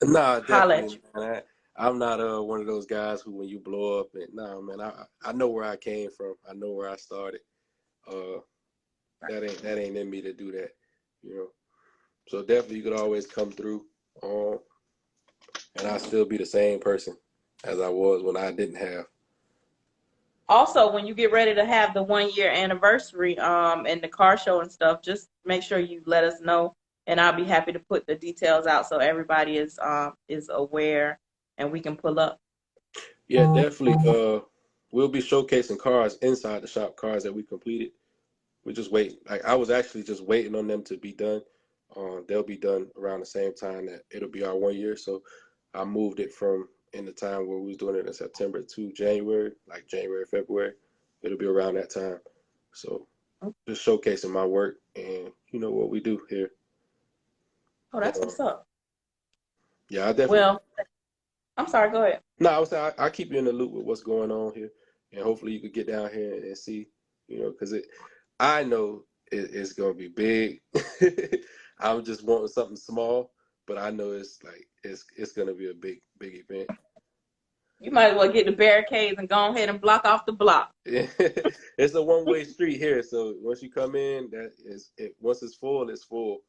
Nah, holler at definitely, you. man. I'm not one of those guys who when you blow up and nah, man. I know where I came from. I know where I started. Uh, that ain't in me to do that, you know. So definitely, you could always come through, um, and I still be the same person as I was when I didn't have. Also, when you get ready to have the 1 year anniversary, and the car show and stuff, just make sure you let us know, and I'll be happy to put the details out so everybody is aware and we can pull up. Yeah, definitely. We'll be showcasing cars inside the shop, cars that we completed. We just wait. Like I was actually just waiting on them to be done. They'll be done around the same time that it'll be our 1 year. So I moved it from in the time where we was doing it in September to January, like January, February. It'll be around that time. So just showcasing my work and you know what we do here. Oh, And, that's what's up. yeah, I definitely. Well, I'm sorry. Go ahead. No, I was saying I keep you in the loop with what's going on here, and hopefully you could get down here and see, you know, because I know it's gonna be big. I'm just wanting something small, but I know it's like it's gonna be a big event. You might as well get the barricades and go ahead and block off the block. It's a one-way street here, so once you come in, once it's full, it's full.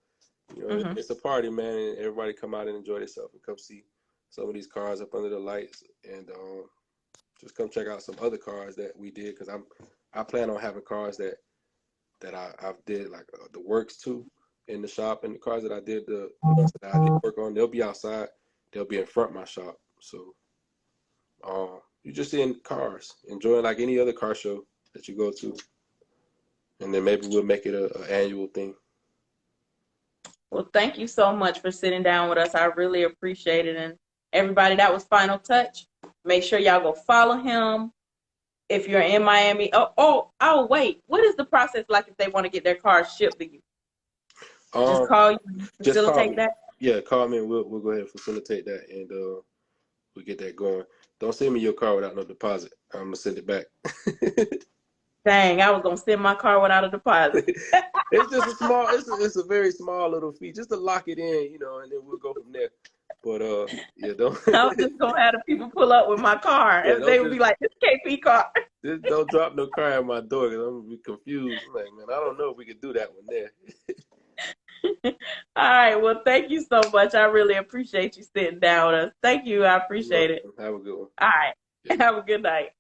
You know, Hmm. it's a party, man, and everybody come out and enjoy themselves and come see some of these cars up under the lights and just come check out some other cars that we did because I plan on having cars that I've did like the works too in the shop, and the cars that the ones that I did work on, they'll be outside, they'll be in front of my shop. So You just in cars, enjoying like any other car show that you go to, and then maybe we'll make it a annual thing. Well, thank you so much for sitting down with us. I really appreciate it. And everybody, that was Final Touch. Make sure y'all go follow him. If you're in Miami, wait. What is the process like if they want to get their cars shipped to you? Just call you and Just call facilitate me. that? Yeah, call me and we'll go ahead and facilitate that, and we'll get that going. Don't send me your car without no deposit. I'm gonna send it back. Dang, I was going to send my car without a deposit. It's just a small. It's a very small little fee, just to lock it in, and then we'll go from there. But yeah, don't. I was just going to have the people pull up with my car, Yeah, and they would be like, this KP car. just don't drop no car at my door, because I'm gonna be confused. I'm like, man, I don't know if we could do that one there. All right. Well, thank you so much. I really appreciate you sitting down with us. Thank you. I appreciate it. Have a good one. All right. Yeah. Have a good night.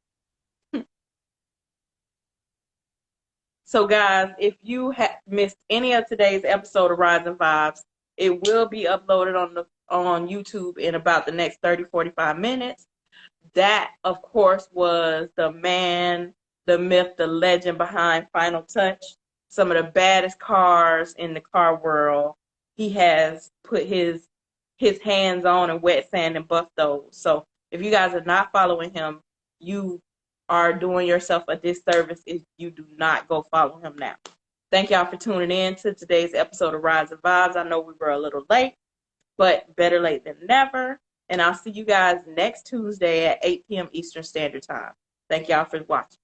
So, guys, if you missed any of today's episode of Rides and Vibes, it will be uploaded on YouTube in about the next 30, 45 minutes. That, of course, was the man, the myth, the legend behind Final Touch. Some of the baddest cars in the car world. He has put his hands on and wet sand and buff those. So if you guys are not following him, you are doing yourself a disservice if you do not go follow him now. Thank y'all for tuning in to today's episode of Rides and Vibes. I know we were a little late, but better late than never. And I'll see you guys next Tuesday at 8 p.m. Eastern Standard Time. Thank y'all for watching.